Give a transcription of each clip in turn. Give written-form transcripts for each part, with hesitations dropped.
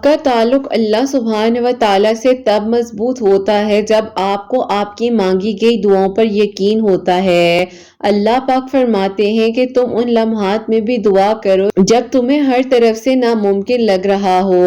आपका ताल्लुक अल्लाह सुब्हान व तआला से तब मजबूत होता है जब आपको आपकी मांगी गई दुआओं पर यकीन होता है। अल्लाह पाक फरमाते हैं कि तुम उन लम्हात में भी दुआ करो जब तुम्हें हर तरफ से नामुमकिन लग रहा हो।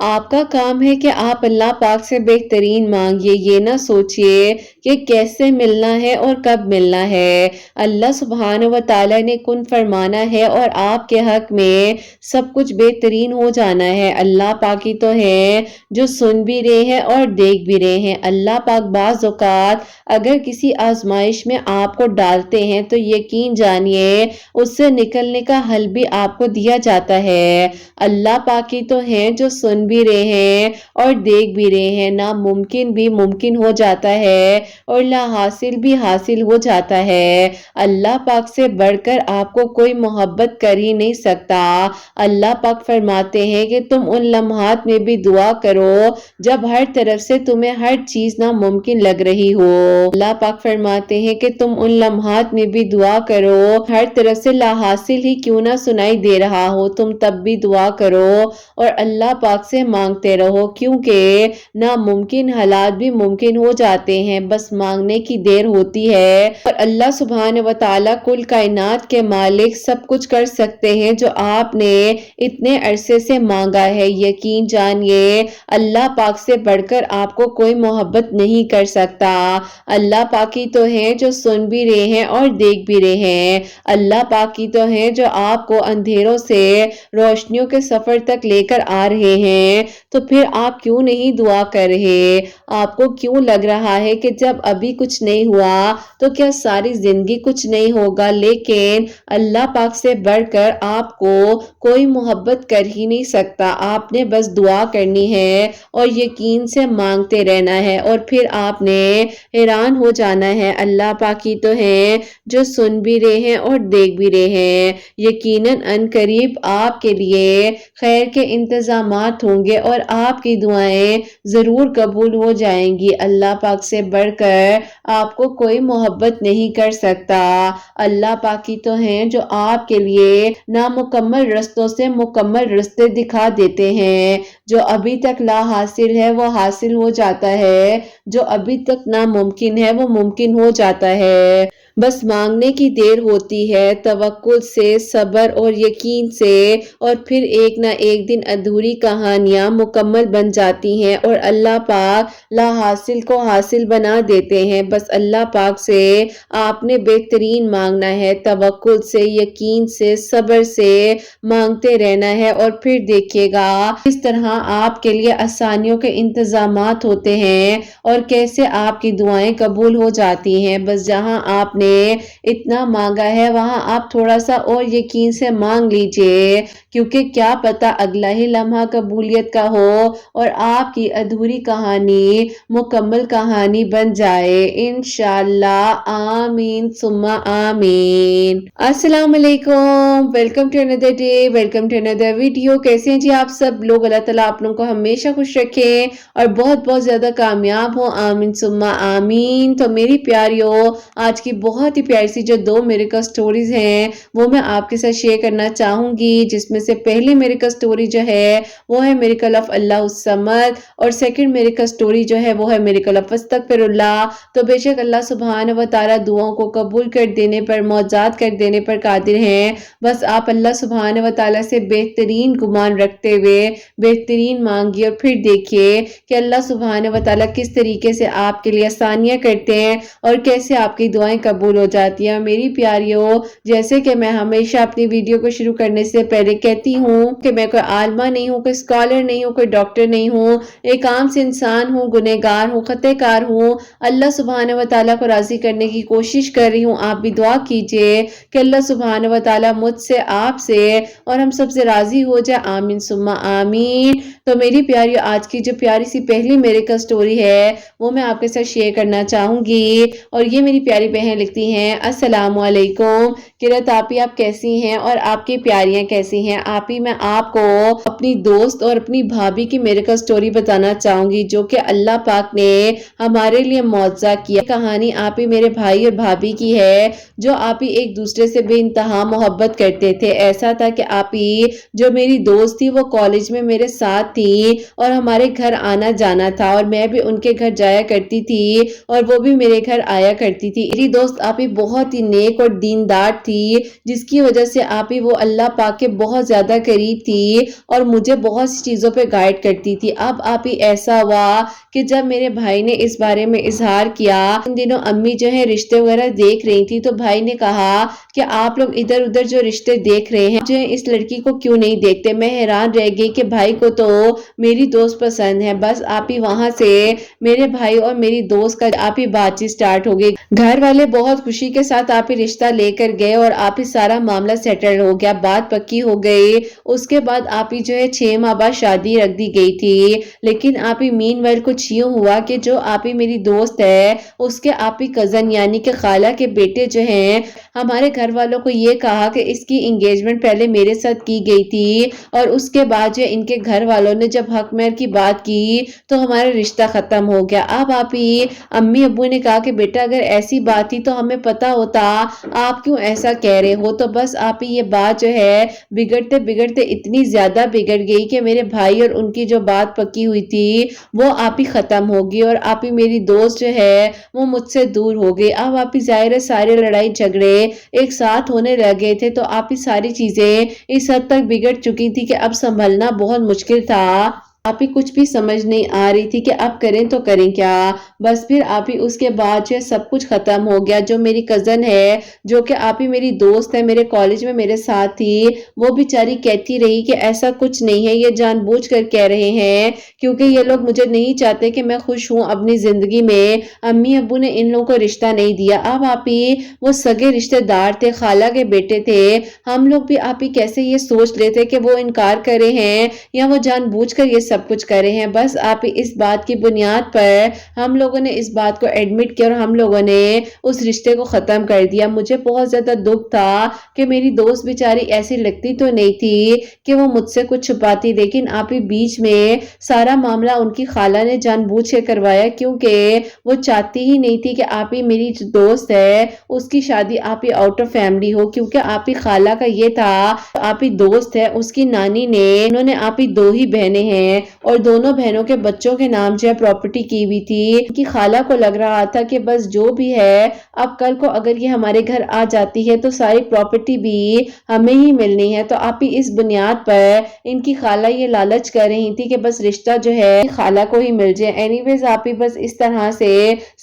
आपका काम है कि आप अल्लाह पाक से बेहतरीन मांगिए, ये ना सोचिए कि कैसे मिलना है और कब मिलना है। अल्लाह सुब्हान व तआला ने कुन फरमाना है और आपके हक में सब कुछ बेहतरीन हो जाना है। अल्लाह पाक ही तो है जो सुन भी रहे हैं और देख भी रहे हैं। अल्लाह पाक बाज़ औक़ात अगर किसी आजमाइश में आपको डालते हैं तो यकीन जानिए उससे निकलने का हल भी आपको दिया जाता है। अल्लाह पाक ही तो है जो सुन भी रहे हैं और देख भी रहे हैं। नामुमकिन भी मुमकिन हो जाता है और ला हासिल भी हासिल हो जाता है। अल्लाह पाक से बढ़कर आपको कोई मोहब्बत कर ही नहीं सकता। अल्लाह पाक फरमाते हैं कि तुम उन लम्हात में भी दुआ करो जब हर तरफ से तुम्हें हर चीज नामुमकिन लग रही हो। अल्लाह पाक फरमाते हैं कि तुम उन लम्हात में भी दुआ करो हर तरफ से ला हासिल ही क्यों ना सुनाई दे रहा हो, तुम तब भी दुआ करो और अल्लाह पाक से मांगते रहो, क्योंकि नामुमकिन हालात भी मुमकिन हो जाते हैं, बस मांगने की देर होती है। और अल्लाह सुब्हान व तआला कुल कायनात के मालिक सब कुछ कर सकते हैं जो आपने इतने अरसे से मांगा है। यकीन जानिए अल्लाह पाक से बढ़कर आपको कोई मोहब्बत नहीं कर सकता। अल्लाह पाक ही तो है जो सुन भी रहे हैं और देख भी रहे हैं। अल्लाह पाक ही तो है जो आपको अंधेरों से रोशनियों के सफर तक लेकर आ रहे हैं। तो फिर आप क्यों नहीं दुआ कर रहे? आपको क्यों लग रहा है कि जब अभी कुछ नहीं हुआ तो क्या सारी जिंदगी कुछ नहीं होगा? लेकिन अल्लाह पाक से बढ़कर आपको कोई मोहब्बत कर ही नहीं सकता। आपने बस दुआ करनी है और यकीन से मांगते रहना है और फिर आपने हैरान हो जाना है। अल्लाह पाक ही तो है जो सुन भी रहे हैं और देख भी रहे हैं। यकीनन अनकरीब आपके लिए खैर के इंतजामात होंगे और आपकी दुआएं जरूर कबूल हो जाएंगी। अल्लाह पाक से बढ़कर आपको कोई मोहब्बत नहीं कर सकता। अल्लाह पाक ही तो हैं जो आपके लिए नामुकम्मल रस्तों से मुकम्मल रास्ते दिखा देते हैं। जो अभी तक ला हासिल है वो हासिल हो जाता है, जो अभी तक नामुमकिन है वो मुमकिन हो जाता है। बस मांगने की देर होती है, तवक्कुल से, सब्र और यकीन से, और फिर एक ना एक दिन अधूरी कहानियां मुकम्मल बन जाती हैं और अल्लाह पाक ला हासिल को हासिल बना देते हैं। बस अल्लाह पाक से आपने बेहतरीन मांगना है, तवक्कुल से, यकीन से, सब्र से मांगते रहना है और फिर देखिएगा किस तरह आपके लिए आसानियों के इंतजामात होते हैं और कैसे आपकी दुआएं कबूल हो जाती हैं। बस जहां आपने इतना मांगा है वहां आप थोड़ा सा और यकीन से मांग लीजिए, क्योंकि क्या पता अगला ही लम्हा कबूलियत का हो और आपकी अधूरी कहानी मुकम्मल कहानी बन जाए इंशाअल्लाह। आमीन सुम्मा आमीन। अस्सलाम वालेकुम, welcome to another day, welcome to another video. कैसे हैं जी आप सब लोग? अल्लाह ताला आप लोगों को हमेशा खुश रखे और बहुत बहुत ज्यादा कामयाब हो। आमीन सुम्मा आमीन। तो मेरी प्यारियों, आज की बहुत ही प्यारी सी जो 2 मिरेकल स्टोरीज हैं वो मैं आपके साथ शेयर करना चाहूंगी, जिसमें से पहली मिरेकल स्टोरी जो है वो है मिरेकल ऑफ अल्लाह उस समद और सेकंड मिरेकल स्टोरी जो है वो है मिरेकल ऑफ अस्तगफिरुल्लाह। तो बेशक अल्लाह सुब्हान व तआला दुआओं को कबूल कर देने पर, मौजाद कर देने पर कादिर हैं। बस आप अल्लाह सुब्हान व तआला से बेहतरीन गुमान रखते हुए बेहतरीन मांगिए और फिर देखिए कि अल्लाह सुब्हान व तआला किस तरीके से आपके लिए आसानियां करते हैं और कैसे आपकी दुआएं कबूल हो जाती हैं। मेरी प्यारियों, जैसे कि मैं हमेशा अपनी वीडियो को शुरू करने से पहले कहती हूँ कि मैं कोई आलमा नहीं हूँ, कोई स्कॉलर नहीं हूँ, कोई डॉक्टर नहीं हूँ, एक आम से इंसान हूँ, गुनहगार हूँ, खतेकार हूँ। अल्लाह सुब्हान व तआला को राजी करने की कोशिश कर रही हूँ। आप भी दुआ कीजिए कि अल्लाह सुब्हान व तआला मुझसे, आपसे और हम सबसे राजी हो जाए। आमीन सुम्मा आमीन। तो मेरी प्यारियों, आज की जो प्यारी सी पहली मिरेकल स्टोरी है वो मैं आपके साथ शेयर करना चाहूंगी और ये मेरी प्यारी बहन لکھتی ہیں السلام علیکم قرت آپی، آپ کیسی ہیں اور آپ کی پیاریاں کیسی ہیں؟ آپی میں آپ کو اپنی دوست اور اپنی بھابھی کی میریکل سٹوری بتانا چاہوں گی جو کہ اللہ پاک نے ہمارے لیے معجزہ کیا۔ کہانی آپی میرے بھائی اور بھابھی کی ہے جو آپی ایک دوسرے سے بے انتہا محبت کرتے تھے۔ ایسا تھا کہ آپی جو میری دوست تھی وہ کالج میں میرے ساتھ تھی اور ہمارے گھر آنا جانا تھا اور میں بھی ان کے گھر جایا کرتی تھی اور وہ بھی میرے گھر آیا کرتی تھی۔ میری دوست آپی بہت ہی نیک اور دیندار تھی جس کی وجہ سے آپی وہ اللہ پاک کے بہت زیادہ قریب تھی اور مجھے بہت سی چیزوں پہ گائیڈ کرتی تھی۔ اب آپی ایسا ہوا کہ جب میرے بھائی نے اس بارے میں اظہار کیا، ان دنوں امی جو ہے رشتے وغیرہ دیکھ رہی تھی تو بھائی نے کہا کہ آپ لوگ ادھر ادھر جو رشتے دیکھ رہے ہیں جو ہے اس لڑکی کو کیوں نہیں دیکھتے؟ میں حیران رہ گئی کہ بھائی کو تو میری دوست پسند ہے۔ بس آپی وہاں سے میرے بھائی اور میری دوست کا آپی بات چیت سٹارٹ ہو گئی۔ گھر والے بہت خوشی کے ساتھ آپی رشتہ لے کر گئے اور آپی سارا معاملہ سیٹل ہو گیا، بات پکی ہو گئی۔ اس کے بعد آپی جو ہے 6 ماہ بعد شادی رکھ دی گئی تھی۔ لیکن آپی مین ویل کچھ یوں ہوا کہ جو آپی میری دوست ہے اس کے آپی کزن یعنی کہ خالہ کے بیٹے جو ہیں ہمارے گھر والوں کو یہ کہا کہ اس کی انگیجمنٹ پہلے میرے ساتھ کی گئی تھی اور اس کے بعد جو ان کے گھر والوں نے جب حق مہر کی بات کی تو ہمارا رشتہ ختم ہو گیا۔ اب آپی امی ابو نے کہا کہ بیٹا اگر ایسی بات تھی تو ہمیں پتا ہوتا، آپ کیوں ایسا کہہ رہے ہو؟ تو بس آپی یہ بات جو ہے بگڑتے بگڑتے اتنی زیادہ بگڑ گئی کہ میرے بھائی اور ان کی جو بات پکی ہوئی تھی وہ آپی ختم ہوگی اور آپی میری دوست جو ہے وہ مجھ سے دور ہو گئی۔ اب آپی ظاہر ہے سارے لڑائی جھگڑے ایک ساتھ ہونے لگے تھے تو آپی ساری چیزیں اس حد تک بگڑ چکی تھی کہ اب سنبھلنا بہت مشکل تھا۔ آپی کچھ بھی سمجھ نہیں آ رہی تھی کہ اب کریں تو کریں کیا۔ بس پھر آپی اس کے بعد جو سب کچھ ختم ہو گیا۔ جو میری کزن ہے جو کہ آپی میری دوست ہے میرے کالج میں میرے ساتھ تھی وہ بیچاری کہتی رہی کہ ایسا کچھ نہیں ہے، یہ جان بوجھ کر کہہ رہے ہیں کیونکہ یہ لوگ مجھے نہیں چاہتے کہ میں خوش ہوں اپنی زندگی میں، امی ابو نے ان لوگوں کو رشتہ نہیں دیا۔ اب آپی وہ سگے رشتہ دار تھے، خالہ کے بیٹے تھے، ہم لوگ بھی آپی کیسے یہ سوچ لیتے کہ وہ انکار کر رہے ہیں یا وہ جان بوجھ کر یہ سب کچھ کر رہے ہیں۔ بس آپی اس بات کی بنیاد پر ہم لوگوں نے اس بات کو ایڈمٹ کیا اور ہم لوگوں نے اس رشتے کو ختم کر دیا۔ مجھے بہت زیادہ دکھ تھا کہ میری دوست بیچاری ایسی لگتی تو نہیں تھی کہ وہ مجھ سے کچھ چھپاتی، لیکن آپی بیچ میں سارا معاملہ ان کی خالہ نے جان بوجھ کے کروایا کیونکہ وہ چاہتی ہی نہیں تھی کہ آپی میری جو دوست ہے اس کی شادی آپی آؤٹ آف فیملی ہو، کیونکہ آپی خالہ کا یہ تھا آپی دوست ہے اس کی نانی نے انہوں نے آپی 2 ہی بہنیں ہیں اور دونوں بہنوں کے بچوں کے نام جو ہے پراپرٹی کی ہوئی تھی۔ ان کی خالہ کو لگ رہا تھا کہ بس جو بھی ہے اب کل کو اگر یہ ہمارے گھر آ جاتی ہے تو ساری پراپرٹی بھی ہمیں ہی ملنی ہے، تو آپی اس بنیاد پر ان کی خالہ یہ لالچ کر رہی تھی کہ بس رشتہ جو ہے خالہ کو ہی مل جائے۔ اینی ویز آپی بس اس طرح سے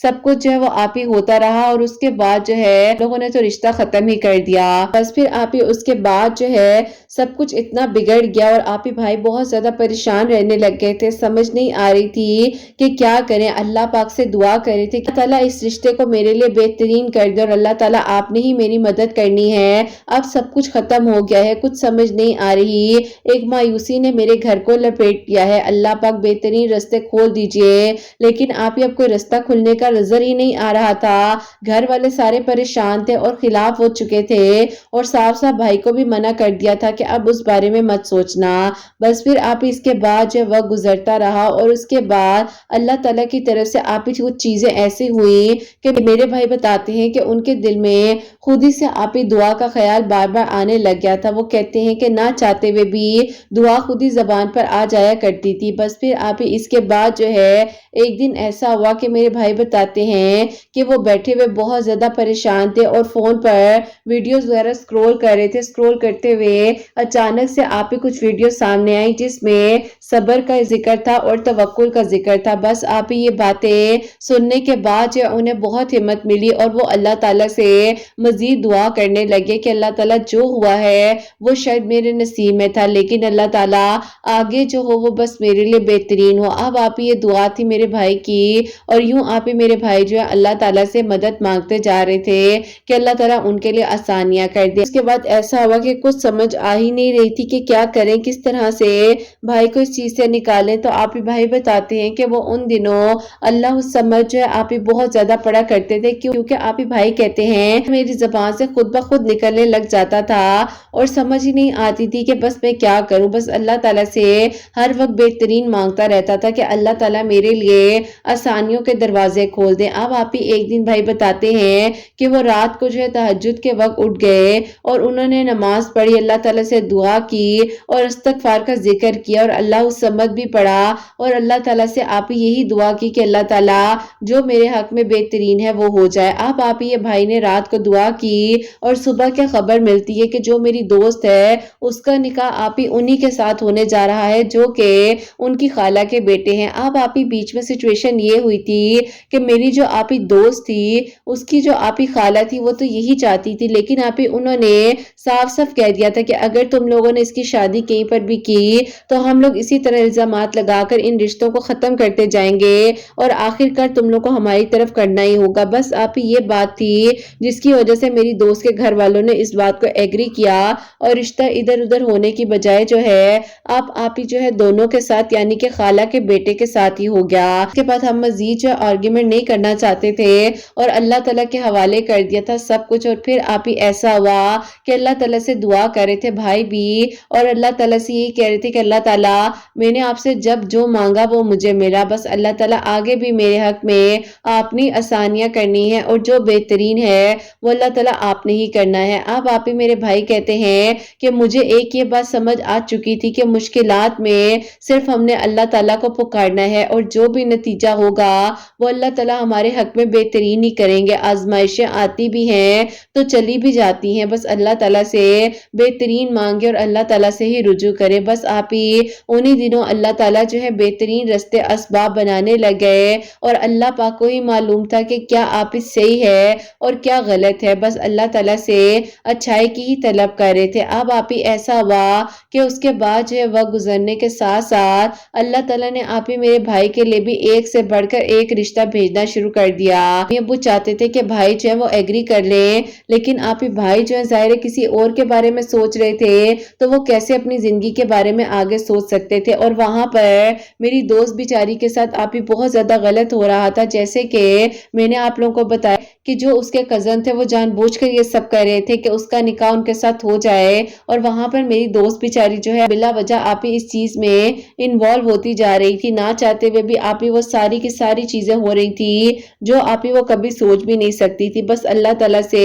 سب کچھ جو ہے وہ آپی ہوتا رہا اور اس کے بعد جو ہے لوگوں نے تو رشتہ ختم ہی کر دیا۔ بس پھر آپی اس کے بعد جو ہے سب کچھ اتنا بگڑ گیا اور آپی بھائی بہت زیادہ پریشان رہنے لگ گئے تھے، سمجھ نہیں آ رہی تھی کہ کیا کریں۔ اللہ پاک سے دعا کر رہی تھی کہ اللہ تعالیٰ اس رشتے کو میرے لیے بہترین کر دے اور اللہ تعالیٰ آپ نے ہی میری مدد کرنی ہے، اب سب کچھ ختم ہو گیا ہے، کچھ سمجھ نہیں آ رہی۔ ایک مایوسی نے میرے گھر کو لپیٹ دیا ہے، اللہ پاک بہترین رستے کھول دیجئے، لیکن آپی اب کوئی رستہ کھلنے کا نظر ہی نہیں آ رہا تھا۔ گھر والے سارے پریشان تھے اور خلاف ہو چکے تھے اور صاف صاف بھائی کو بھی منع کر دیا تھا کہ اب اس بارے میں مت سوچنا۔ بس پھر آپی اس کے بعد جو وقت گزرتا رہا اور اس کے بعد اللہ تعالیٰ کی طرف سے آپی کچھ چیزیں ایسی ہوئی کہ میرے بھائی بتاتے ہیں کہ ان کے دل میں خود ہی سے آپی دعا کا خیال بار بار آنے لگ گیا تھا۔ وہ کہتے ہیں کہ نہ چاہتے ہوئے بھی دعا خود ہی زبان پر آ جایا کرتی تھی۔ بس پھر آپی اس کے بعد جو ہے ایک دن ایسا ہوا کہ میرے بھائی بتاتے ہیں کہ وہ بیٹھے ہوئے بہت زیادہ پریشان تھے اور فون پر ویڈیوز وغیرہ سکرول کر رہے تھے۔ سکرول کرتے ہوئے اچانک سے آپی کچھ ویڈیو سامنے آئی جس میں صبر کا ذکر تھا اور توکل کا ذکر تھا۔ بس آپی یہ باتیں سننے کے بعد جو انہیں بہت ہمت ملی اور وہ اللہ تعالیٰ سے مزید دعا کرنے لگے کہ اللہ تعالیٰ جو ہوا ہے وہ شاید میرے نصیب میں تھا، لیکن اللہ تعالیٰ آگے جو ہو وہ بس میرے لیے بہترین ہو۔ اب آپی یہ دعا تھی میرے بھائی کی اور یوں آپی میرے بھائی جو ہے اللہ تعالیٰ سے مدد مانگتے جا رہے تھے کہ اللہ تعالیٰ ان کے لیے آسانیاں کر دے۔ اس کے بعد ایسا ہوا کہ کچھ سمجھ آ ہی نہیں رہی تھی کہ کیا کریں، کس طرح سے بھائی کو اس चीज से निकालें तो आप ही भाई बताते हैं कि वो उन दिनों अल्लाह समझ जो है आप ही बहुत ज्यादा पढ़ा करते थे, क्योंकि आप ही भाई कहते हैं मेरी जुबान से खुद ब खुद निकलने लग जाता था और समझ ही नहीं आती थी कि बस मैं क्या करूं। बस अल्लाह ताला से हर वक्त बेहतरीन मांगता रहता था कि अल्लाह ताला मेरे लिए आसानियों के दरवाजे खोल दें। अब आप ही एक दिन भाई बताते हैं कि वो रात को जो है तहज्जुद के वक्त उठ गए और उन्होंने नमाज पढ़ी, अल्लाह ताला से दुआ की और इस्तगफार का जिक्र किया और अल्लाह समद भी पढ़ा और अल्लाह ताला से आप ही यही दुआ की कि अल्लाह ताला जो मेरे हक में बेहतरीन है वो हो जाए। अब आप ही ये भाई ने रात को दुआ की और सुबह क्या खबर मिलती है कि जो मेरी दोस्त है उसका निकाह आप ही उन्हीं के साथ होने जा रहा है जो कि उनकी खाला के बेटे हैं। अब आप ही बीच में सिचुएशन ये हुई थी कि मेरी जो आप ही दोस्त थी उसकी जो आप ही खाला थी वो तो यही चाहती थी, लेकिन आप ही उन्होंने साफ साफ कह दिया था कि अगर तुम लोगों ने इसकी शादी कहीं पर भी की तो हम लोग इसी तरह इल्जामात लगाकर इन रिश्तों को खत्म करते जाएंगे और आखिरकार तुम लोग को हमारी तरफ करना ही होगा। बस आप ही ये बात थी जिसकी वजह से मेरी दोस्त के घर वालों ने इस बात को एग्री किया और रिश्ता इधर उधर होने की बजाय जो है आप ही जो है दोनों के साथ यानी कि खाला के बेटे के साथ ही हो गया। इसके बाद हम मजीद जो आर्ग्यूमेंट नहीं करना चाहते थे और अल्लाह ताला के हवाले कर दिया था सब कुछ। और फिर आप ही ऐसा हुआ कि अल्लाह ताला से दुआ कर रहे थे भाई भी और अल्लाह ताला से यही कह रहे थे कि अल्लाह ताला मैंने आपसे जब जो मांगा वो मुझे मिला, बस अल्लाह ताला आगे भी मेरे हक में आपने आसानियां करनी है और जो बेहतरीन है वो अल्लाह ताला आपने ही करना है। अब आप ही मेरे भाई कहते हैं कि मुझे एक ये बात समझ आ चुकी थी कि मुश्किलात में सिर्फ हमने अल्लाह ताला को पुकारना है और जो भी नतीजा होगा वो अल्लाह ताला हमारे हक में बेहतरीन ही करेंगे। आजमाइशें आती भी हैं तो चली भी जाती हैं, बस अल्लाह ताला से बेहतरीन मांगे और अल्लाह ताला से ही रुजू करे। बस आप ही उन्हीं दिनों अल्लाह ताला जो है बेहतरीन रस्ते असबाब बनाने लग गए और अल्लाह पाक को ही मालूम था कि क्या आप ही सही है और क्या गलत है। बस अल्लाह ताला से अच्छाई की ही तलब कर रहे थे। अब आप ही ऐसा हुआ कि उसके बाद जो है वक्त गुजरने के साथ साथ अल्लाह ताला ने आप ही मेरे भाई के लिए भी एक से बढ़कर एक रिश्ता भेजना शुरू कर दिया। वो चाहते थे कि भाई जो है वो एग्री कर ले, लेकिन आप ही भाई जो है जाहिर है किसी और के बारे में सोच रहे थे तो वो कैसे अपनी जिंदगी के बारे में आगे सोच सकते थे। और वहां पर मेरी दोस्त बेचारी के साथ आप ही बहुत ज्यादा गलत हो रहा था। जैसे कि मैंने आप लोगों को बताया कि जो उसके कजन थे वो जानबूझकर ये सब कर रहे थे कि उसका निकाह उनके साथ हो जाए और वहां पर मेरी दोस्त बेचारी जो है बिला वजह आप ही इस चीज में इन्वॉल्व होती जा रही थी, ना चाहते हुए भी आप ही वो सारी की सारी चीजें हो रही थी जो आप ही वो कभी सोच भी नहीं सकती थी। बस अल्लाह ताला से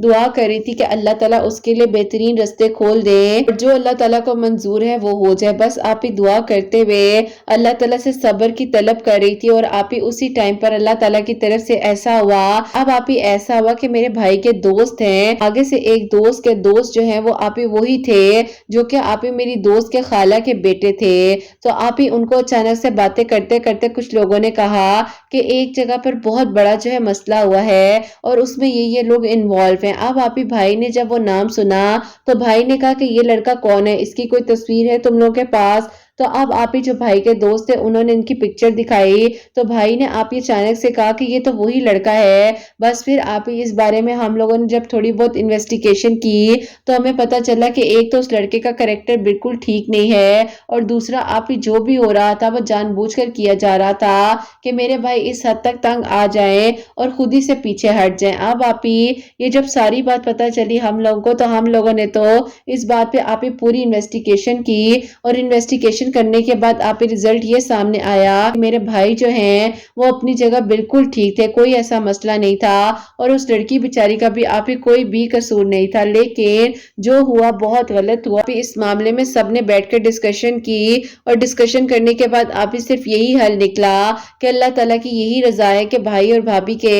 दुआ कर रही थी कि अल्लाह ताला उसके लिए बेहतरीन रास्ते खोल दे और जो अल्लाह ताला को मंजूर है वो हो जाए। बस आप ही दुआ करते हुए अल्लाह ताला से सब्र की तलब कर रही थी और आप ही उसी टाइम पर अल्लाह ताला की तरफ से ऐसा हुआ। अब आप ही ऐसा हुआ कि मेरे भाई के दोस्त हैं, आगे से एक दोस्त के दोस्त जो है वो आप ही वही थे जो कि आप ही मेरी दोस्त के खाला के बेटे थे। तो आप ही उनको अचानक से बातें करते करते कुछ लोगों ने कहा कि एक जगह पर बहुत बड़ा जो है मसला हुआ है और उसमें ये लोग इन्वॉल्व हैं। अब आप ही भाई ने जब वो नाम सुना तो भाई ने कहा कि ये लड़का कौन है, इसकी कोई तस्वीर है तुम लोग के पास? तो अब आप ही जो भाई के दोस्त थे उन्होंने इनकी पिक्चर दिखाई तो भाई ने आप ही अचानक से कहा कि ये तो वही लड़का है। बस फिर आप ही इस बारे में हम लोगों ने जब थोड़ी बहुत इन्वेस्टिगेशन की तो हमें पता चला कि एक तो उस लड़के का कैरेक्टर बिल्कुल ठीक नहीं है और दूसरा आप ही जो भी हो रहा था वो जानबूझकर किया जा रहा था कि मेरे भाई इस हद तक तंग आ जाएं और खुद ही से पीछे हट जाएं। अब आप ही ये जब सारी बात पता चली हम लोगों को तो हम लोगों ने तो इस बात पे आप ही पूरी इन्वेस्टिगेशन की और इन्वेस्टिगेशन करने के बाद आप रिजल्ट ये सामने आया कि मेरे भाई जो हैं वो अपनी जगह बिल्कुल ठीक थे, कोई ऐसा मसला नहीं था और उस लड़की बेचारी का भी आप ही कोई भी कसूर नहीं था। लेकिन जो हुआ बहुत गलत हुआ। इस मामले में सबने बैठकर डिस्कशन की और डिस्कशन करने के बाद आप ही सिर्फ यही हल निकला कि अल्लाह ताला की यही रजा है कि भाई और भाभी के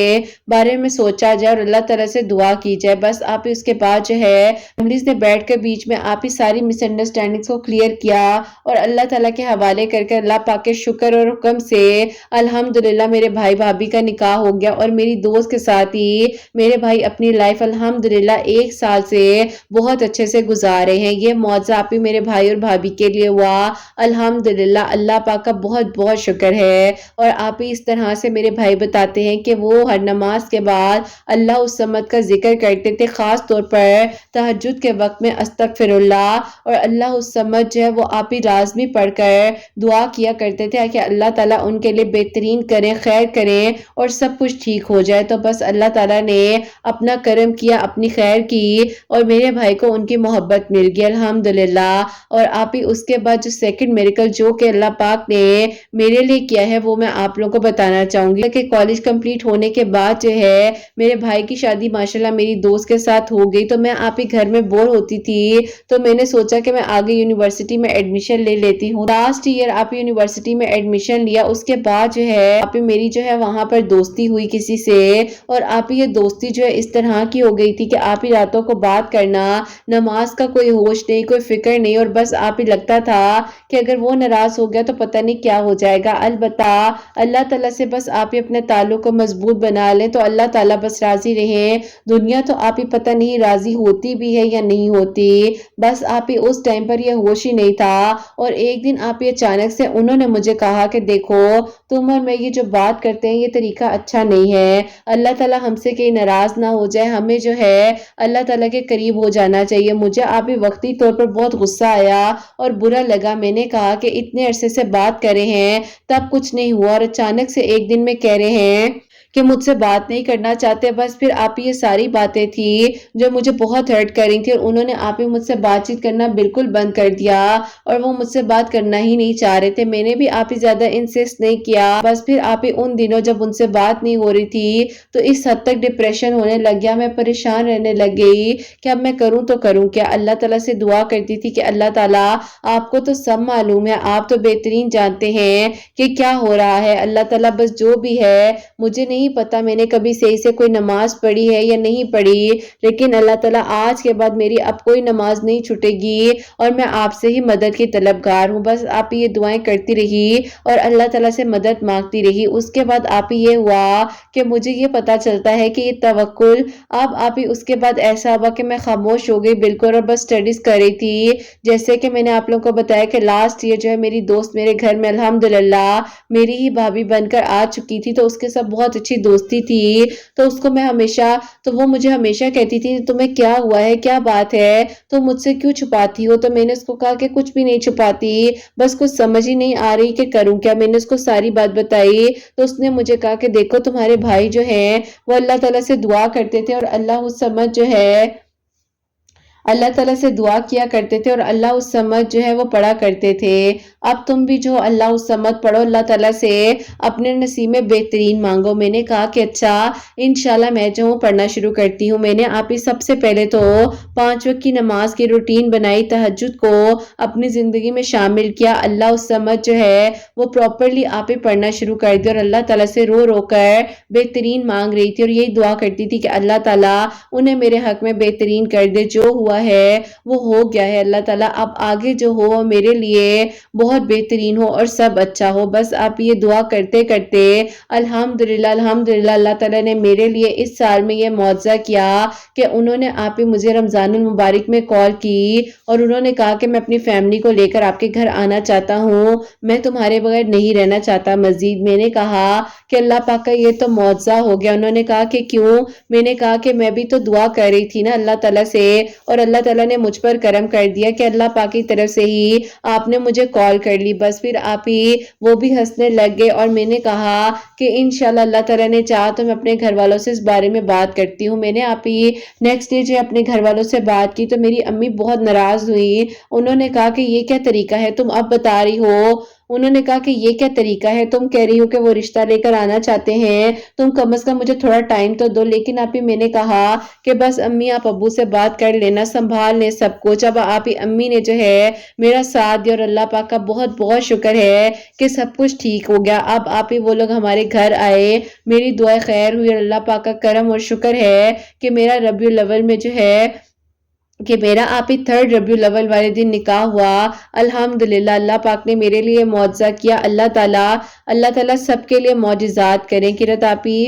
बारे में सोचा जाए और अल्लाह ताला से दुआ की जाए। बस आप ही उसके बाद जो है फैमिलीज ने बैठकर बीच में आप ही सारी मिसअंडरस्टैंडिंग्स को क्लियर किया और अल्लाह ताला के हवाले करके अल्लाह पाक के शुक्र और हुक्म से अल्हम्दुलिल्लाह मेरे भाई भाभी का निकाह हो गया और मेरी दोस्त के साथ ही मेरे भाई अपनी लाइफ अल्हम्दुलिल्लाह 1 साल से बहुत अच्छे से गुजार रहे हैं। ये मौजा आप ही मेरे भाई और भाभी के लिए हुआ, अल्हम्दुलिल्लाह अल्लाह पाक का बहुत बहुत शुक्र है। और आप ही इस तरह से मेरे भाई बताते हैं कि वो हर नमाज के बाद अल्लाह उस समत का जिक्र करते थे, खास तौर पर तहज्जुद के वक्त में अस्तगफिरुल्लाह और अल्लाह उस समत जो है वो आप ही लाजमी پڑھ کر دعا کیا کرتے تھے کہ اللہ تعالیٰ ان کے لیے بہترین کریں، خیر کریں اور سب کچھ ٹھیک ہو جائے۔ تو بس اللہ تعالیٰ نے اپنا کرم کیا، اپنی خیر کی اور میرے بھائی کو ان کی محبت مل گئی الحمدللہ۔ اور آپ ہی اس کے بعد جو سیکنڈ میریکل جو کہ اللہ پاک نے میرے لیے کیا ہے وہ میں آپ لوگوں کو بتانا چاہوں گی کہ کالج کمپلیٹ ہونے کے بعد جو ہے میرے بھائی کی شادی ماشاءاللہ میری دوست کے ساتھ ہو گئی۔ تو میں آپ ہی گھر میں بور ہوتی تھی تو میں نے سوچا کہ میں آگے یونیورسٹی میں ایڈمیشن لے لیتی ہوں۔ لاسٹ ایئر آپ یونیورسٹی میں ایڈمیشن لیا، اس کے بعد جو ہے آپ میری جو ہے وہاں پر دوستی ہوئی کسی سے، اور آپ یہ دوستی جو ہے اس طرح کی ہو گئی تھی کہ آپ ہی راتوں کو بات کرنا، نماز کا کوئی ہوش نہیں، کوئی فکر نہیں، اور بس آپ ہی لگتا تھا کہ اگر وہ ناراض ہو گیا تو پتہ نہیں کیا ہو جائے گا۔ البتہ اللہ تعالیٰ سے بس آپ ہی اپنے تعلق کو مضبوط بنا لیں تو اللہ تعالیٰ بس راضی رہیں۔ دنیا تو آپ ہی پتہ نہیں راضی ہوتی بھی ہے یا نہیں ہوتی، بس آپ ہی اس ٹائم پر یہ ہوش ہی نہیں تھا۔ اور ایک دن آپ ہی اچانک سے انہوں نے مجھے کہا کہ دیکھو تم اور میں یہ جو بات کرتے ہیں یہ طریقہ اچھا نہیں ہے، اللہ تعالیٰ ہم سے کہیں ناراض نہ ہو جائے، ہمیں جو ہے اللہ تعالیٰ کے قریب ہو جانا چاہیے۔ مجھے آپ ہی وقتی طور پر بہت غصہ آیا اور برا لگا۔ میں نے کہا کہ اتنے عرصے سے بات کر رہے ہیں تب کچھ نہیں ہوا اور اچانک سے ایک دن میں کہہ رہے ہیں کہ مجھ سے بات نہیں کرنا چاہتے۔ بس پھر آپ یہ ساری باتیں تھی جو مجھے بہت ہرٹ کر رہی تھی اور انہوں نے آپ ہی مجھ سے بات چیت کرنا بالکل بند کر دیا اور وہ مجھ سے بات کرنا ہی نہیں چاہ رہے تھے۔ میں نے بھی آپ ہی زیادہ انسسٹ نہیں کیا، بس پھر آپ ہی ان دنوں جب ان سے بات نہیں ہو رہی تھی تو اس حد تک ڈپریشن ہونے لگ گیا، میں پریشان رہنے لگ گئی کہ اب میں کروں تو کروں کیا۔ اللہ تعالیٰ سے دعا کرتی تھی کہ اللہ تعالیٰ آپ کو تو سب معلوم ہے، آپ تو بہترین جانتے ہیں کہ کیا ہو رہا ہے، اللہ تعالیٰ بس جو بھی ہے مجھے نہیں پتا میں نے کبھی صحیح سے کوئی نماز پڑھی ہے یا نہیں پڑھی، لیکن اللہ تعالیٰ آج کے بعد میری اب کوئی نماز نہیں چھوٹے گی اور میں آپ سے ہی مدد کی طلبگار ہوں۔ بس آپ یہ دعائیں کرتی رہی اور اللہ تعالیٰ سے مدد مانگتی رہی۔ اس کے بعد آپ یہ ہوا کہ مجھے یہ پتا چلتا ہے کہ یہ توکل اب آپ ہی اس کے بعد ایسا ہوا کہ میں خاموش ہو گئی بالکل اور بس سٹڈیز کر رہی تھی۔ جیسے کہ میں نے آپ لوگوں کو بتایا کہ لاسٹ ایئر جو ہے میری دوست میرے گھر میں الحمدللہ میری ہی بھابھی بن کر آ چکی تھی، تو اس کے ساتھ بہت اچھی دوستی تھی۔ تو اس کو میں ہمیشہ تو وہ مجھے ہمیشہ کہتی تھی تمہیں کیا ہوا ہے، کیا بات ہے، تم مجھ سے کیوں چھپاتی ہو؟ تو میں نے اس کو کہا کہ کچھ بھی نہیں چھپاتی، بس کچھ سمجھ ہی نہیں آ رہی کہ کروں کیا۔ میں نے اس کو ساری بات بتائی تو اس نے مجھے کہا کہ دیکھو تمہارے بھائی جو ہیں وہ اللہ تعالیٰ سے دعا کرتے تھے اور اللہ اس سمجھ جو ہے اللہ تعالیٰ سے دعا کیا کرتے تھے اور اللہ اس سمجھ جو ہے وہ پڑھا کرتے تھے۔ اب تم بھی جو اللہ اس سمجھ پڑھو، اللہ تعالیٰ سے اپنے نصیب میں بہترین مانگو۔ میں نے کہا کہ اچھا انشاءاللہ میں جو ہوں پڑھنا شروع کرتی ہوں۔ میں نے آپ ہی سب سے پہلے تو 5 وقت کی نماز کی روٹین بنائی، تہجد کو اپنی زندگی میں شامل کیا، اللہ اس سمجھ جو ہے وہ پراپرلی آپ ہی پڑھنا شروع کر دی اور اللہ تعالیٰ سے رو رو کر بہترین مانگ رہی تھی اور یہی دعا کرتی تھی کہ اللہ تعالیٰ انہیں میرے حق میں بہترین کر دے، جو ہوا ہے وہ ہو گیا ہے، اللہ تعالیٰ اب آگے جو ہو میرے لیے بہت بہترین ہو اور سب اچھا ہو۔ بس آپ یہ دعا کرتے کرتے الحمدللہ اللہ تعالیٰ نے میرے لیے اس سال میں یہ معجزہ کیا کہ انہوں نے آپ ہی مجھے رمضان المبارک میں کال کی اور انہوں نے کہا کہ میں اپنی فیملی کو لے کر آپ کے گھر آنا چاہتا ہوں، میں تمہارے بغیر نہیں رہنا چاہتا مزید۔ میں نے کہا کہ اللہ پاک کا یہ تو معجزہ ہو گیا۔ انہوں نے کہا کہ کیوں؟ میں نے کہا کہ میں بھی تو دعا کر رہی تھی نا اللہ تعالیٰ سے اور اللہ تعالیٰ نے مجھ پر کرم کر دیا کہ اللہ پاک کی طرف سے ہی آپ نے مجھے کال کر لی۔ بس پھر آپ ہی وہ بھی ہنسنے لگ گئے اور میں نے کہا کہ انشاءاللہ اللہ تعالیٰ نے چاہا تو میں اپنے گھر والوں سے اس بارے میں بات کرتی ہوں۔ میں نے آپ ہی نیکسٹ ڈے جو اپنے گھر والوں سے بات کی تو میری امی بہت ناراض ہوئی۔ انہوں نے کہا کہ یہ کیا طریقہ ہے تم اب بتا رہی ہو؟ انہوں نے کہا کہ یہ کیا طریقہ ہے، تم کہہ رہی ہو کہ وہ رشتہ لے کر آنا چاہتے ہیں، تم کم از کم مجھے تھوڑا ٹائم تو دو۔ لیکن آپ ہی میں نے کہا کہ بس امی آپ ابو سے بات کر لینا، سنبھال لیں سب کچھ۔ اب آپ ہی امی نے جو ہے میرا ساتھ دیا اور اللہ پاک کا بہت بہت شکر ہے کہ سب کچھ ٹھیک ہو گیا۔ اب آپ ہی وہ لوگ ہمارے گھر آئے، میری دعائیں خیر ہوئی اور اللہ پاک کا کرم اور شکر ہے کہ میرا ربیع الاول میں جو ہے کہ میرا آپ ہی 3 ربیع الاول والے دن نکاح ہوا۔ الحمدللہ اللہ پاک نے میرے لیے معجزہ کیا۔ اللہ تعالیٰ سب کے لیے معجزات کریں۔ قرات آپ ہی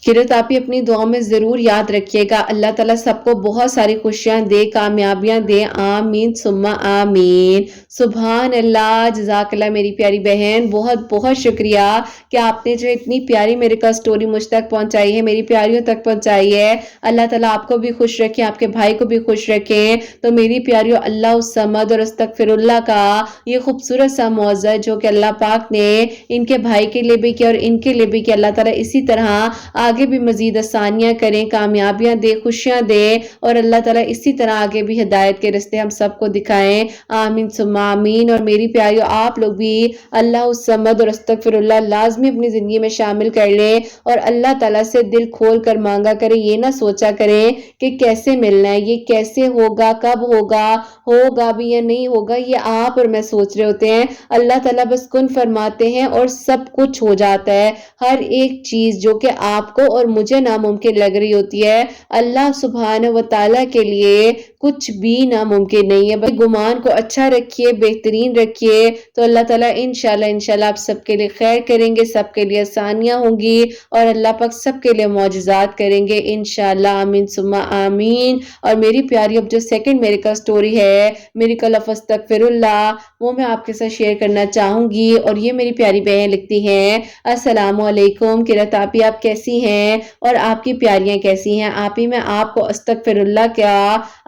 किरत आप ही अपनी दुआओं में ज़रूर याद रखिएगा। अल्लाह ताला सबको बहुत सारी खुशियाँ दे, कामयाबियाँ दे। आमीन सुम्मा आमीन। सुभान अल्लाह, जज़ाकल्लाह मेरी प्यारी बहन। बहुत बहुत शुक्रिया कि आपने जो इतनी प्यारी मेरे का स्टोरी मुझ तक पहुँचाई है, मेरी प्यारियों तक पहुँचाई है। अल्लाह ताला आपको भी खुश रखे, आपके भाई को भी खुश रखें। तो मेरी प्यारियों, अल्लाह उस समद और अस्तगफिरुल्लाह का ये खूबसूरत सा मौज़ा है जो कि अल्लाह पाक ने इनके भाई के लिए भी किया और इनके लिए भी किया। अल्लाह ताला इसी तरह आगे भी मजीद आसानियाँ करें, कामयाबियाँ दे, खुशियाँ दे और अल्लाह ताला इसी तरह आगे भी हिदायत के रास्ते हम सबको दिखाएं। आमीन सुम्मा आमीन। और मेरी प्यारियों, आप लोग भी अल्लाह उस समद और अस्तगफिरुल्लाह लाजमी अपनी ज़िंदगी में शामिल कर लें और अल्लाह ताला से दिल खोल कर मांगा करें। ये ना सोचा करें कि कैसे मिलना है, ये कैसे होगा, कब होगा, होगा भी या नहीं होगा, ये आप और मैं सोच रहे होते हैं। अल्लाह ताला बस कुन फरमाते हैं और सब कुछ हो जाता है। हर एक चीज जो कि आपको और मुझे नामुमकिन लग रही होती है, अल्लाह सुब्हानहू व तआला के लिए कुछ भी नामुमकिन नहीं है। बस गुमान को अच्छा रखिए, बेहतरीन रखिए, तो अल्लाह ताला इंशाल्लाह इंशाल्लाह आप सबके लिए खैर करेंगे, सबके लिए आसानियां होंगी और अल्लाह पाक सबके लिए मौजज़ात करेंगे इंशाल्लाह। आमीन सुम्मा आमीन। और मेरी प्यारी, अब जो सेकंड मेरिकल स्टोरी है, मिरेकल ऑफ अस्तगफिरुल्लाह, वो मैं आपके साथ शेयर करना चाहूंगी। और ये मेरी प्यारी बहन लिखती हैं, अस्सलामुअलैकुम किरत आपी, आप कैसी हैं और आपकी प्यारियां कैसी हैं? आपी मैं आपको अस्तगफिरुल्लाह क्या,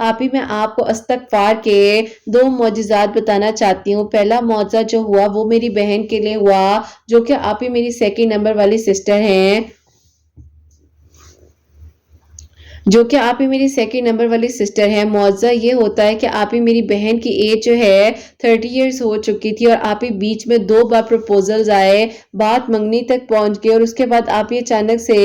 आपी मैं आपको अस्तगफार के दो मौजज़ात बताना चाहती हूँ। पहला मौजज़ा जो हुआ वो मेरी बहन के लिए हुआ, जो कि आपी मेरी सेकंड नंबर वाली सिस्टर हैं, जो कि आप ही मेरी सेकंड नंबर वाली सिस्टर है। मौज़ा ये होता है कि आप ही मेरी बहन की एज जो है 30 इयर्स हो चुकी थी और आप ही बीच में 2 बार प्रपोजल्स आए, बात मंगनी तक पहुंच गए और उसके बाद आप ही अचानक से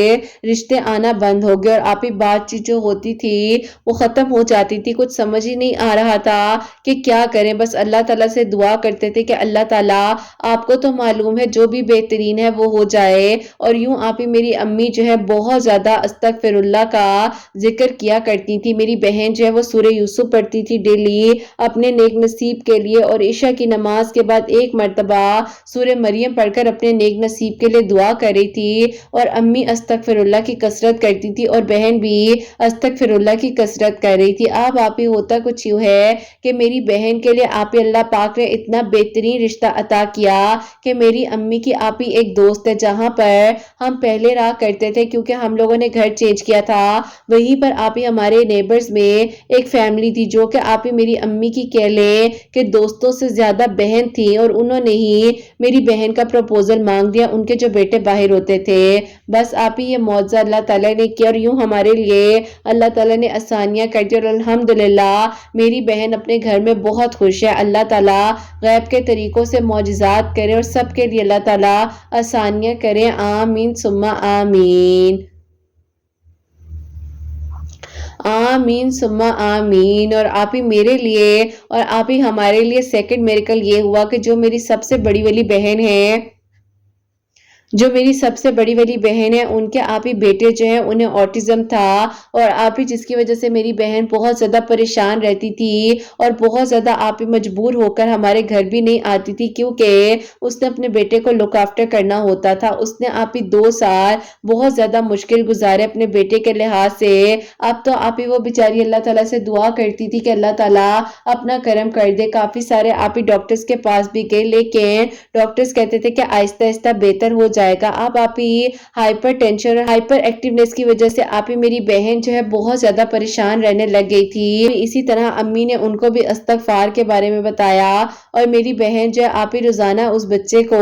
रिश्ते आना बंद हो गए और आप ही बातचीत जो होती थी वो ख़त्म हो जाती थी। कुछ समझ ही नहीं आ रहा था कि क्या करें। बस अल्लाह ताला से दुआ करते थे कि अल्लाह ताला आपको तो मालूम है जो भी बेहतरीन है वो हो जाए। और यूं आप ही मेरी अम्मी जो है बहुत ज़्यादा अस्तगफिरुल्लाह का जिक्र किया करती थी। मेरी बहन जो है वो सूरह यूसुफ पढ़ती थी डेली अपने नेक नसीब के लिए और ईशा की नमाज के बाद एक मर्तबा सूरह मरियम पढ़कर अपने नेक नसीब के लिए दुआ कर रही थी। और अम्मी अस्तगफिरुल्लाह की कसरत करती थी और बहन भी अस्तगफिरुल्लाह की कसरत कर रही थी। अब आप ही होता कुछ यूँ है कि मेरी बहन के लिए आप ही अल्लाह पाक ने इतना बेहतरीन रिश्ता अता किया कि मेरी अम्मी की आप ही एक दोस्त है जहाँ पर हम पहले रहा करते थे, क्योंकि हम लोगों ने घर चेंज किया था। वहीं पर आप ही हमारे नेबर्स में एक फैमिली थी जो कि आप ही मेरी अम्मी की कह लें कि दोस्तों से ज्यादा बहन थी और उन्होंने ही मेरी बहन का प्रपोजल मांग दिया। उनके जो बेटे बाहर होते थे, बस आप ही ये मौजज़ा अल्लाह ताला ने किया और यूं हमारे लिए अल्लाह ताला ने आसानियां कर दी और अल्हम्दुलिल्लाह मेरी बहन अपने घर में बहुत खुश है। अल्लाह ताला गैब के तरीकों से मौजज़ात करे और सबके लिए अल्लाह ताला आसानियां करे। आमीन सुम्मा आमीन। आमीन सुम्मा आमीन। और आप ही मेरे लिए और आप ही हमारे लिए सेकंड मिरेकल ये हुआ कि जो मेरी सबसे बड़ी वाली बहन है, जो मेरी सबसे बड़ी वाली बहन है, उनके आप ही बेटे जो हैं उन्हें ऑटिज्म था और आप ही जिसकी वजह से मेरी बहन बहुत ज़्यादा परेशान रहती थी और बहुत ज़्यादा आप ही मजबूर होकर हमारे घर भी नहीं आती थी, क्योंकि उसने अपने बेटे को लुक आफ्टर करना होता था। उसने आप ही 2 साल बहुत ज़्यादा मुश्किल गुजारे अपने बेटे के लिहाज से। अब तो आप ही वो बेचारी अल्लाह ताला से दुआ करती थी कि अल्लाह ताला अपना करम कर दे। काफ़ी सारे आप ही डॉक्टर्स के पास भी गए, लेकिन डॉक्टर्स कहते थे कि आहिस्ता आहिस्ता बेहतर हो जाएगा। अब आप ही हाइपर टेंशन और हाइपर एक्टिवनेस की वजह से आप ही मेरी बहन जो है बहुत ज्यादा परेशान रहने लग गई थी। इसी तरह अम्मी ने उनको भी इस्तगफार के बारे में बताया और मेरी बहन जो है आप ही रोजाना उस बच्चे को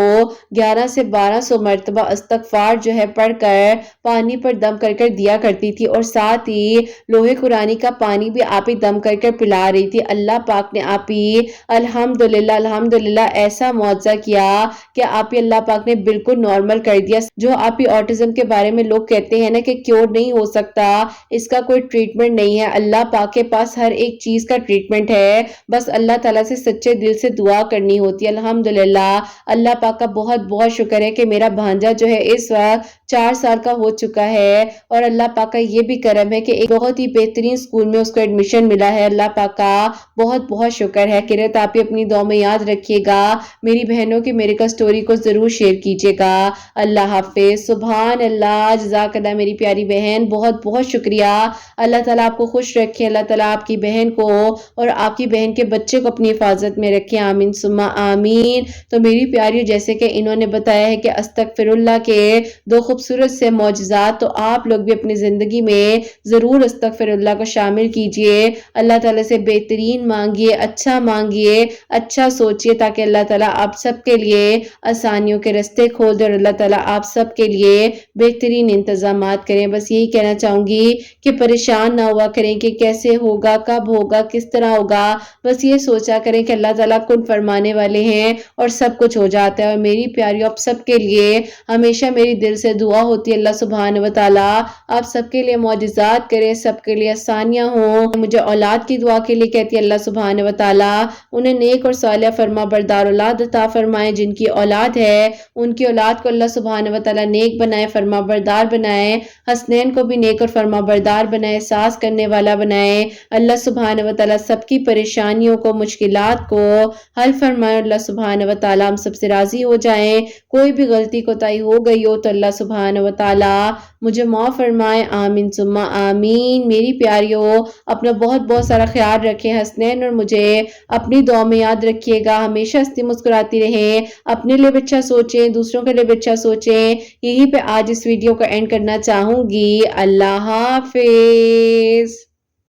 11 से 1200 मरतबा इस्तगफार जो है पढ़कर पानी पर दम कर कर दिया करती थी और साथ ही लोहे कुरानी का पानी भी आप ही दम कर कर पिला रही थी। अल्लाह पाक ने आप ही अल्हम्दुलिल्लाह अल्हम्दुलिल्लाह ऐसा मौजज़ा किया कि आप ही अल्लाह पाक ने बिल्कुल नॉर्मल कर दिया। जो आप ही ऑटिज्म के बारे में लोग कहते हैं ना कि क्योर नहीं हो सकता, इसका कोई ट्रीटमेंट नहीं है, अल्लाह पाक के पास हर एक चीज का ट्रीटमेंट है। बस अल्लाह ताला से सच्चे दिल से दुआ करनी होती है। अल्हम्दुलिल्लाह अल्लाह पाक का बहुत बहुत शुक्र है कि मेरा भांजा जो है इस वक्त 4 साल का हो चुका है और अल्लाह पाक का ये भी करम है कि एक बहुत ही बेहतरीन स्कूल में उसको एडमिशन मिला है। अल्लाह पाक का बहुत बहुत शुक्र है। किरत आप ही अपनी दुआ में याद रखिएगा, मेरी बहनों की मेरे का स्टोरी को जरूर शेयर कीजिएगा। اللہ حافظ۔ سبحان اللہ، جزاک اللہ میری پیاری بہن، بہت بہت شکریہ۔ اللہ تعالیٰ آپ کو خوش رکھے، اللہ تعالیٰ آپ کی بہن کو اور آپ کی بہن کے بچے کو اپنی حفاظت میں رکھے، آمین ثم آمین۔ تو میری پیاری، جیسے کہ انہوں نے بتایا ہے کہ استغفر اللہ کے 2 خوبصورت سے معجزات، تو آپ لوگ بھی اپنی زندگی میں ضرور استغفر اللہ کو شامل کیجئے، اللہ تعالیٰ سے بہترین مانگیے، اچھا مانگیے، اچھا سوچیے، تاکہ اللہ تعالیٰ آپ سب کے لیے آسانیوں کے راستے کھول دے اور اللہ تعالیٰ آپ سب کے لیے بہترین انتظامات کریں۔ بس یہی کہنا چاہوں گی کہ پریشان نہ ہوا کریں کہ کیسے ہوگا، کب ہوگا، کس طرح ہوگا، بس یہ سوچا کریں کہ اللہ تعالیٰ کن فرمانے والے ہیں اور سب کچھ ہو جاتا ہے۔ اور میری پیاریوں، آپ سب کے لیے ہمیشہ میری دل سے دعا ہوتی ہے، اللہ سبحانہ و تعالیٰ آپ سب کے لیے معجزات کرے، سب کے لیے آسانیاں ہوں۔ مجھے اولاد کی دعا کے لیے کہتی ہے اللہ سبحانہ و تعالیٰ انہیں نیک اور صالح فرما بردار اولاد عطا فرمائے، جن کی اولاد ہے ان کی اولاد کو اللہ سبحانہ و تعالیٰ نیک بنائے، فرما بردار بنائے، حسنین کو بھی نیک اور فرما بردار بنائے، ساز کرنے والا بنائے۔ اللہ سبحانہ و تعالیٰ سب کی پریشانیوں کو، مشکلات کو حل فرمائے، اللہ سبحانہ و تعالیٰ ہم سب سے راضی ہو جائیں۔ کوئی بھی غلطی کوتاہی ہو گئی ہو تو اللہ سبحانہ و تعالیٰ مجھے معاف فرمائے، آمین ثم آمین۔ میری پیاریوں، اپنا بہت بہت سارا خیال رکھیں، حسنین اور مجھے اپنی دعا میں یاد رکھیے گا، ہمیشہ ہنستی مسکراتی رہیں، اپنے لیے بھی اچھا سوچیں، دوسروں کے لیے بھی اچھا سوچیں۔ یہیں پہ آج اس ویڈیو کو اینڈ کرنا چاہوں گی۔ اللہ حافظ۔